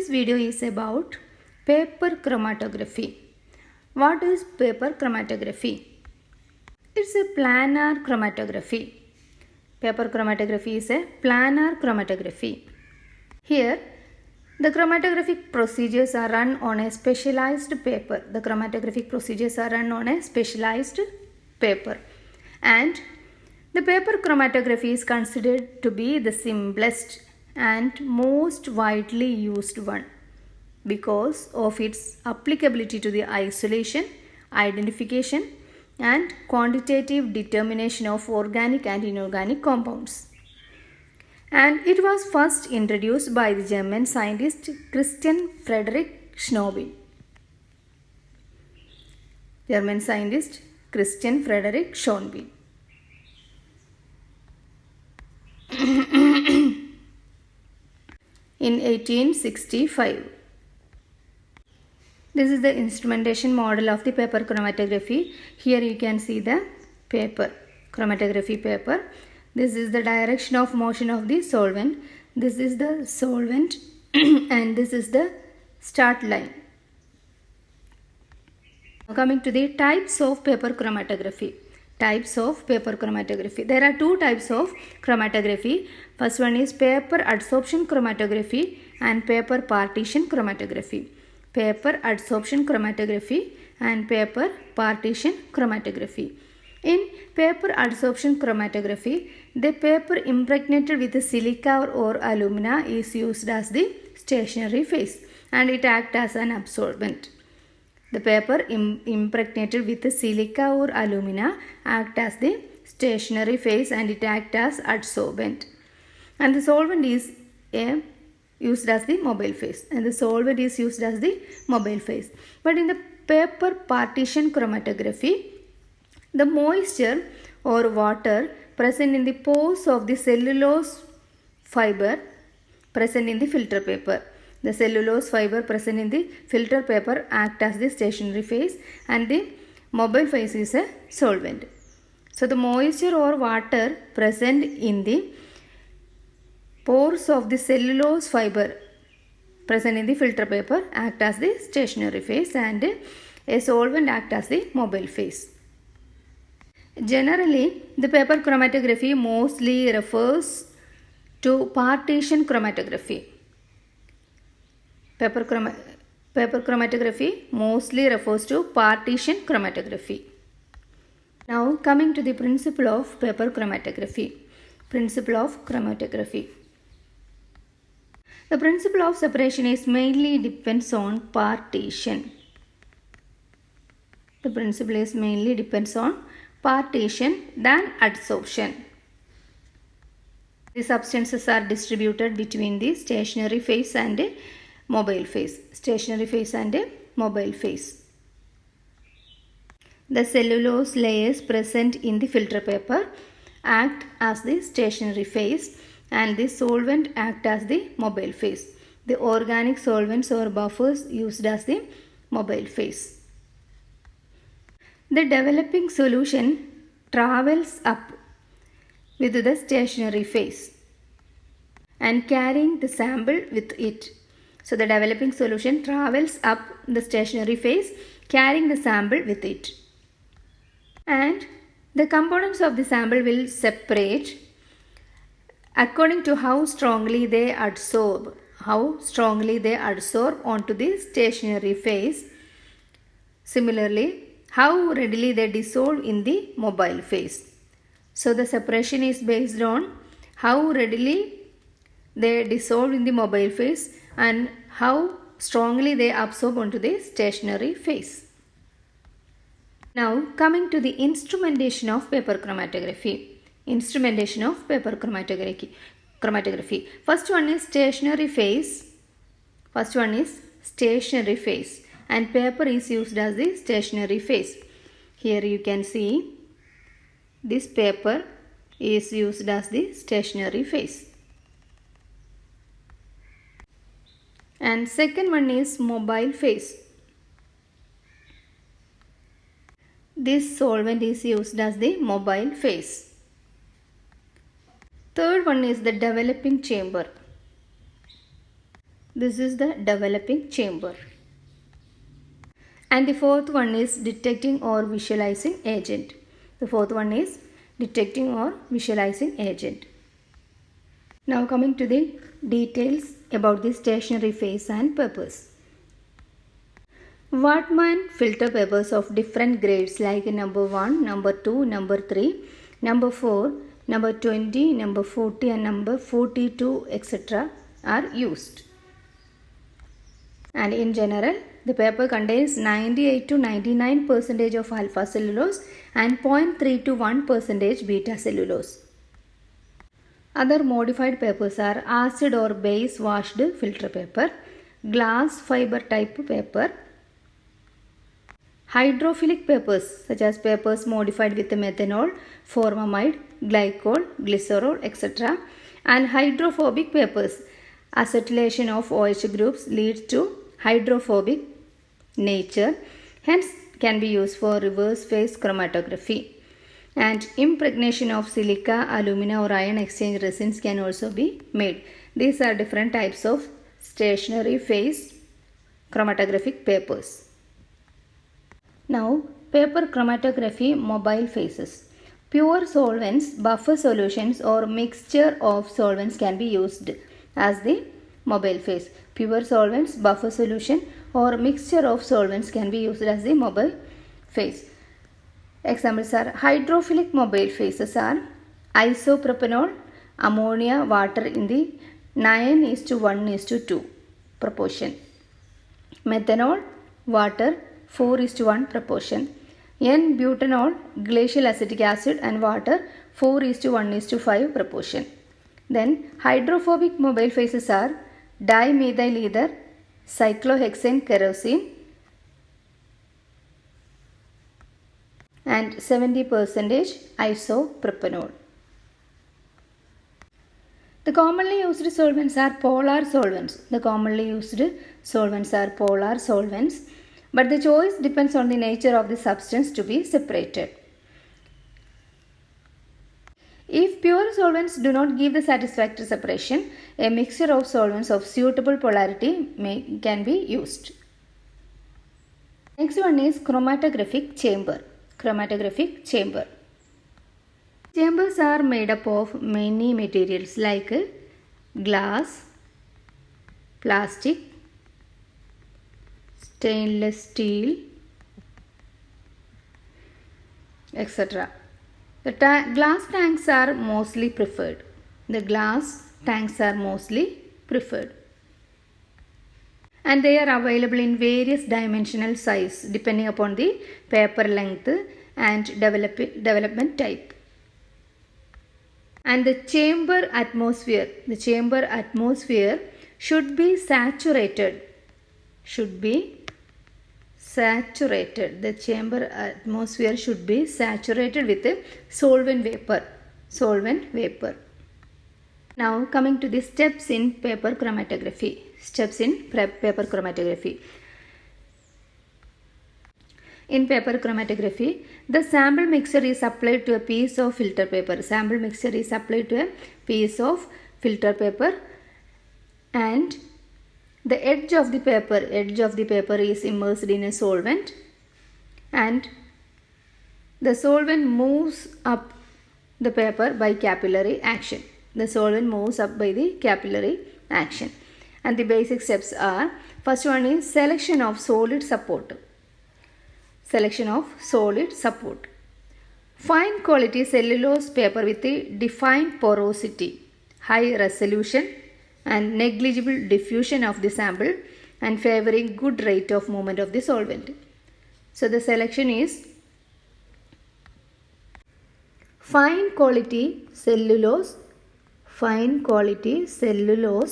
This video is about paper chromatography. What is paper chromatography? It's a planar chromatography. Paper chromatography is a planar chromatography. Here, the chromatographic procedures are run on a specialized paper. The chromatographic procedures are run on a specialized paper. And the paper chromatography is considered to be the simplest and most widely used one because of its applicability to the isolation, identification, and quantitative determination of organic and inorganic compounds. And it was first introduced by the German scientist Christian Friedrich Schnobel. German scientist Christian Friedrich Schnobel. In 1865. This is the instrumentation model of the paper chromatography. Here you can see the paper, chromatography paper. This is the direction of motion of the solvent. This is the solvent and this is the start line. Now coming to the types of paper chromatography. Types of paper chromatography. There are two types of chromatography. First one is paper adsorption chromatography and paper partition chromatography. Paper adsorption chromatography and paper partition chromatography. In paper adsorption chromatography, the paper impregnated with silica or alumina is used as the stationary phase and it acts as an absorbent. The paper impregnated with silica or alumina act as the stationary phase and it acts as adsorbent. And the solvent is used as the mobile phase. And the solvent is used as the mobile phase. But in the paper partition chromatography, the moisture or water present in the pores of the cellulose fiber present in the filter paper. The cellulose fiber present in the filter paper act as the stationary phase and the mobile phase is a solvent. So the moisture or water present in the pores of the cellulose fiber present in the filter paper act as the stationary phase and a solvent act as the mobile phase. Generally, the paper chromatography mostly refers to partition chromatography. Paper chromatography mostly refers to partition chromatography. Now coming to the principle of paper chromatography. Principle of chromatography. The principle of separation is mainly depends on partition. The principle is mainly depends on partition than adsorption. The substances are distributed between the stationary phase and mobile phase. Stationary phase and mobile phase. The cellulose layers present in the filter paper act as the stationary phase and the solvent act as the mobile phase. The organic solvents or buffers used as the mobile phase. The developing solution travels up with the stationary phase and carrying the sample with it. So the developing solution travels up the stationary phase carrying the sample with it. And the components of the sample will separate according to how strongly they adsorb onto the stationary phase. Similarly, how readily they dissolve in the mobile phase. So the separation is based on how readily they dissolve in the mobile phase and how strongly they absorb onto the stationary phase. Now coming to the instrumentation of paper chromatography. Instrumentation of paper chromatography. First one is stationary phase. And paper is used as the stationary phase. Here you can see this paper is used as the stationary phase. And second one is mobile phase. This solvent is used as the mobile phase. Third one is the developing chamber. This is the developing chamber. And the fourth one is detecting or visualizing agent. The fourth one is detecting or visualizing agent. Now coming to the details about the stationary phase and papers. Whatman filter papers of different grades like number 1, number 2, number 3, number 4, number 20, number 40 and number 42 etc. are used. And in general, the paper contains 98 to 99% of alpha cellulose and 0.3 to 1% beta cellulose. Other modified papers are acid or base washed filter paper, glass fiber type paper, hydrophilic papers such as papers modified with methanol, formamide, glycol, glycerol, etc. and hydrophobic papers. Acetylation of OH groups leads to hydrophobic nature, hence can be used for reverse phase chromatography. And impregnation of silica, alumina or ion exchange resins can also be made. These are different types of stationary phase chromatographic papers. Now, paper chromatography mobile phases. Pure solvents, buffer solutions or mixture of solvents can be used as the mobile phase. Pure solvents, buffer solution or mixture of solvents can be used as the mobile phase. Examples are hydrophilic mobile phases are isopropanol, ammonia, water in the 9:1:2 proportion. Methanol, water 4:1 proportion. N-butanol, glacial acetic acid and water 4:1:5 proportion. Then hydrophobic mobile phases are dimethyl ether, cyclohexane kerosene and 70% isopropanol. The commonly used solvents are polar solvents. But the choice depends on the nature of the substance to be separated. If pure solvents do not give the satisfactory separation, a mixture of solvents of suitable polarity can be used. Next one is chromatographic chamber. Chambers are made up of many materials like glass, plastic, stainless steel, etc. The glass tanks are mostly preferred. And they are available in various dimensional size depending upon the paper length and development type. And the chamber atmosphere should be saturated. The chamber atmosphere should be saturated with solvent vapor. Now coming to the steps in paper chromatography. In paper chromatography, the sample mixture is applied to a piece of filter paper. And the edge of the paper is immersed in a solvent and the solvent moves up the paper by capillary action. And the basic steps are, first one is selection of solid support. Fine quality cellulose paper with defined porosity, high resolution and negligible diffusion of the sample and favoring good rate of movement of the solvent. So the selection is fine quality cellulose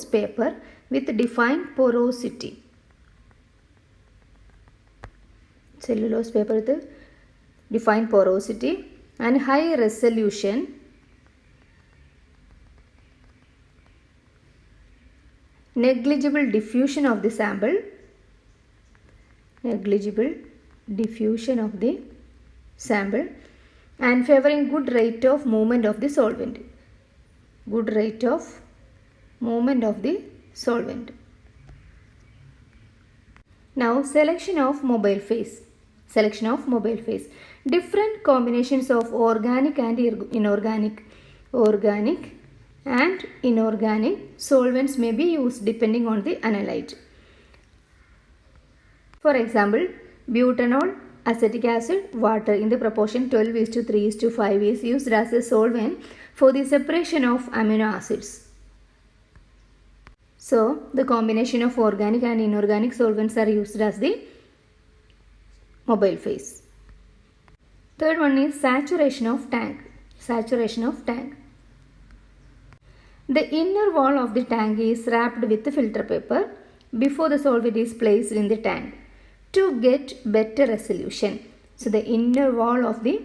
paper with defined porosity. Cellulose paper with defined porosity and high resolution, negligible diffusion of the sample, and favoring good rate of movement of the solvent. Now selection of mobile phase. Selection of mobile phase. Different combinations of organic and inorganic solvents may be used depending on the analyte. For example, butanol, acetic acid, water in the proportion 12:3:5 is used as a solvent for the separation of amino acids. So, the combination of organic and inorganic solvents are used as the mobile phase. Third one is saturation of tank. Saturation of tank. The inner wall of the tank is wrapped with filter paper before the solvent is placed in the tank to get better resolution. So the inner wall of the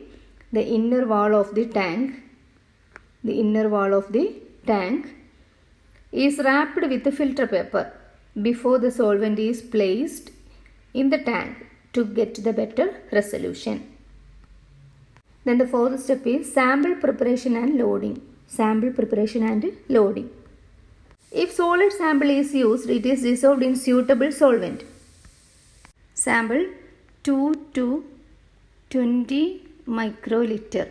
tank is wrapped with filter paper before the solvent is placed in the tank to get the better resolution. Then the fourth step is sample preparation and loading. Sample preparation and loading. If solid sample is used, it is dissolved in suitable solvent. Sample 2 to 20 microliter.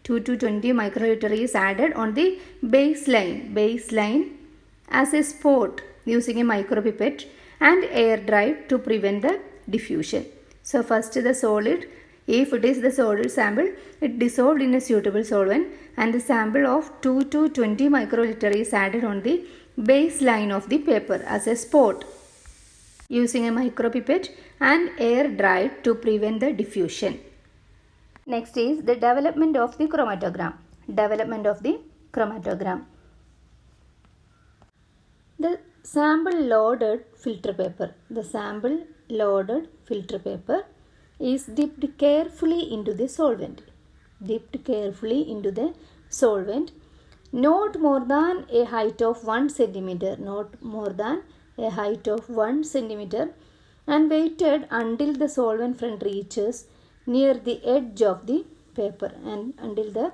2 to 20 microliter is added on the baseline as a spot using a micropipette and air dried to prevent the diffusion. So first the solid, if it is the solid sample, it dissolved in a suitable solvent and the sample of 2 to 20 microliter is added on the baseline of the paper as a spot using a micropipette and air dried to prevent the diffusion. Next is the development of the chromatogram. Development of the chromatogram. The sample loaded filter paper. The sample loaded filter paper is dipped carefully into the solvent. Dipped carefully into the solvent. Not more than a height of 1 centimeter. Not more than a height of 1 centimeter and waited until the solvent front reaches near the edge of the paper and until the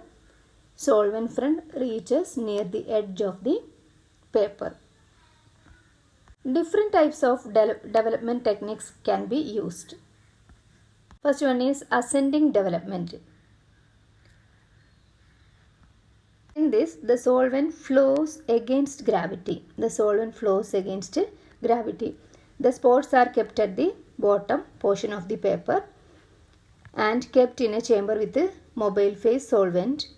solvent front reaches near the edge of the paper. Different types of development techniques can be used. First one is ascending development. In this, the solvent flows against gravity. The solvent flows against gravity. The spots are kept at the bottom portion of the paper and kept in a chamber with the mobile phase solvent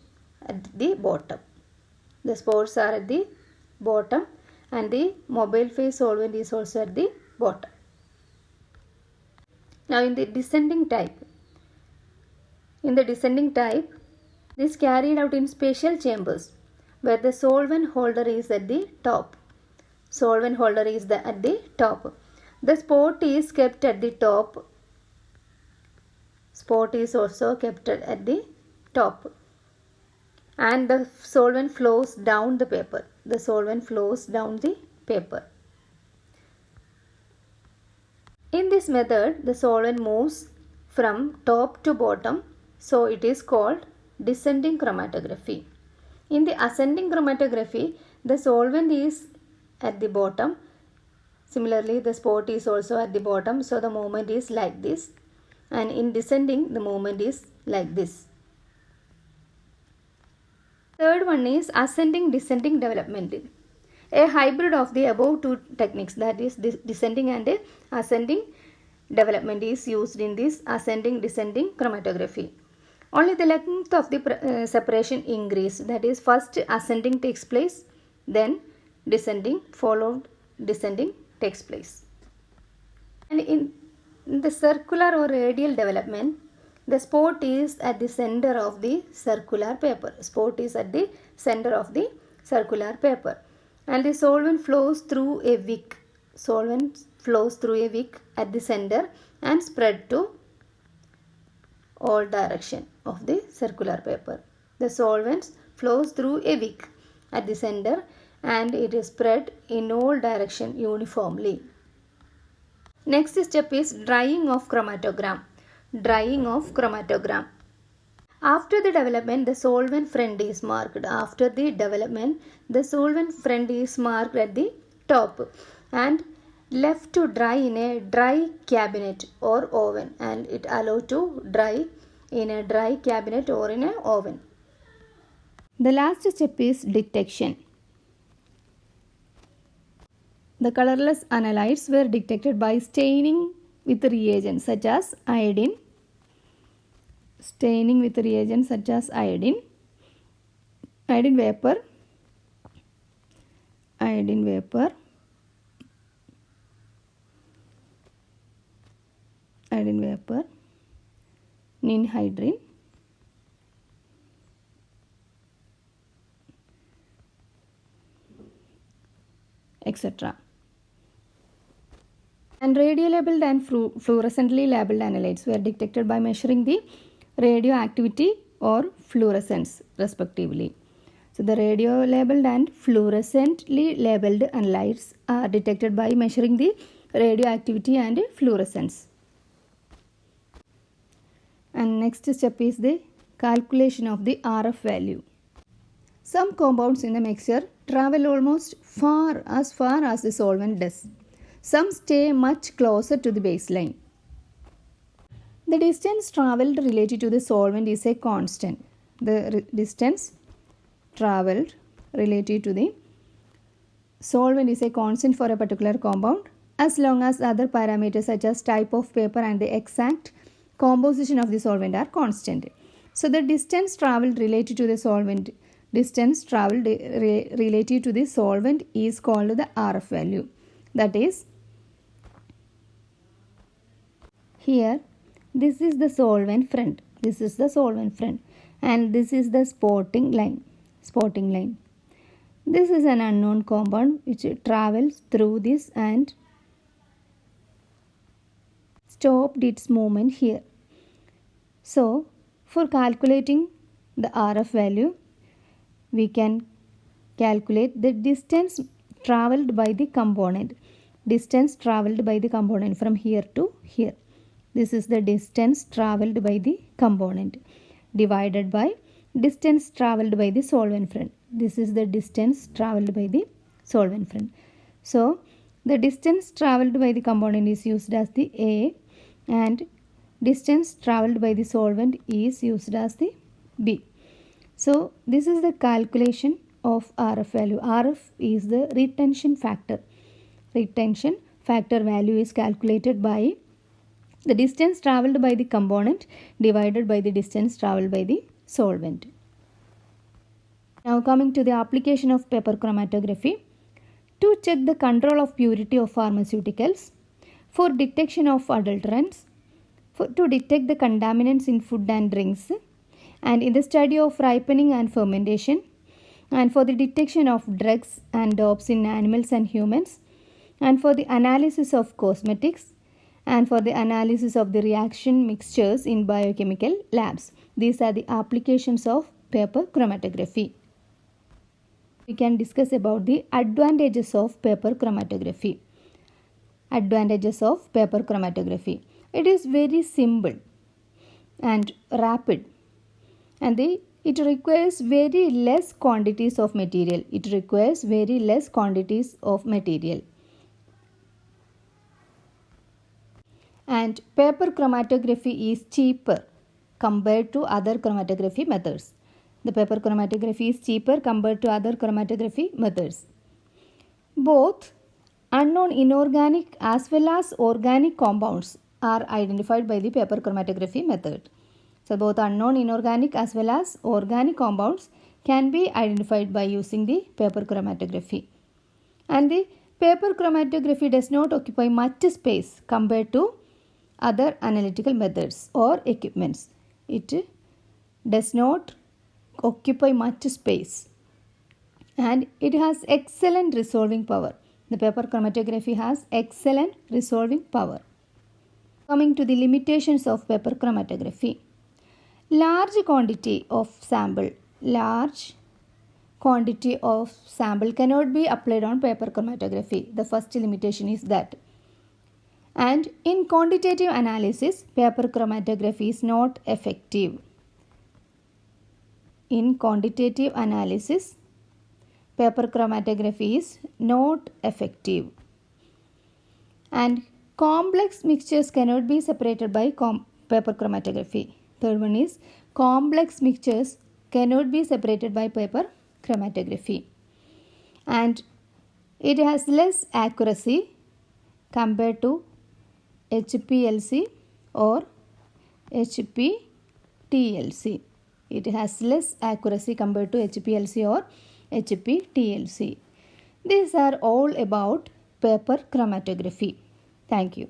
at the bottom. The spots are at the bottom and the mobile phase solvent is also at the bottom. Now in the descending type. This is carried out in special chambers where the solvent holder is at the top. Solvent holder is at the top. The spot is kept at the top. Spot is also kept at the top. And the solvent flows down the paper. The solvent flows down the paper. In this method, the solvent moves from top to bottom. So it is called descending chromatography. In the ascending chromatography, the solvent is at the bottom. Similarly, the spot is also at the bottom. So the movement is like this. And in descending, the movement is like this. Third one is ascending descending development. A hybrid of the above two techniques, that is descending and ascending development, is used in this ascending descending chromatography. Only the length of the separation increased, that is first ascending takes place, then descending, followed descending takes place. And in the circular or radial development, the spot is at the center of the circular paper. Spot is at the center of the circular paper. And the solvent flows through a wick. Solvent flows through a wick at the center and spread to all direction of the circular paper. The solvent flows through a wick at the center and it is spread in all direction uniformly. Next step is drying of chromatogram. Drying of chromatogram. After the development, the solvent front is marked. After the development, the solvent front is marked at the top and left to dry in a dry cabinet or oven, and it allowed to dry in a dry cabinet or in an oven. The last step is detection. The colorless analytes were detected by staining with reagents such as iodine, iodine vapor, ninhydrin, etc. And radio-labeled and fluorescently labeled analytes were detected by measuring the radioactivity or fluorescence respectively. So the radio-labeled and fluorescently labeled analytes are detected by measuring the radioactivity and fluorescence. And next step is the calculation of the RF value. Some compounds in the mixture travel almost as far as the solvent does. Some stay much closer to the baseline. The distance travelled related to the solvent is a constant. The distance travelled related to the solvent is a constant for a particular compound as long as other parameters such as type of paper and the exact composition of the solvent are constant. So the distance travelled related to the solvent is called the RF value. That is, here this is the solvent front, and this is the spotting line. This is an unknown compound which travels through this and stopped its movement here. So for calculating the RF value, we can calculate the distance travelled by the component from here to here. This is the distance travelled by the component divided by distance travelled by the solvent front. This is the distance travelled by the solvent front. So the distance travelled by the component is used as the A and distance travelled by the solvent is used as the B. So this is the calculation of RF value. RF is the retention factor. Retention factor value is calculated by the distance travelled by the component divided by the distance travelled by the solvent. Now coming to the application of paper chromatography. To check the control of purity of pharmaceuticals, for detection of adulterants, to detect the contaminants in food and drinks, and in the study of ripening and fermentation, and for the detection of drugs and dopes in animals and humans, and for the analysis of cosmetics, and for the analysis of the reaction mixtures in biochemical labs. These are the applications of paper chromatography. We can discuss about the advantages of paper chromatography. Advantages of paper chromatography. It is very simple and rapid, and it requires very less quantities of material. And paper chromatography is cheaper compared to other chromatography methods. The paper chromatography is cheaper compared to other chromatography methods. Both unknown inorganic as well as organic compounds are identified by the paper chromatography method. So both unknown inorganic as well as organic compounds can be identified by using the paper chromatography. And the paper chromatography does not occupy much space compared to other analytical methods or equipments. It does not occupy much space and it has excellent resolving power. The paper chromatography has excellent resolving power. Coming to the limitations of paper chromatography. Large quantity of sample cannot be applied on paper chromatography. The first limitation is that. And in quantitative analysis, paper chromatography is not effective. In quantitative analysis, paper chromatography is not effective. And complex mixtures cannot be separated by paper chromatography. Third one is complex mixtures cannot be separated by paper chromatography. And it has less accuracy compared to HPLC or HPTLC. It has less accuracy compared to HPLC or HPTLC. These are all about paper chromatography. Thank you.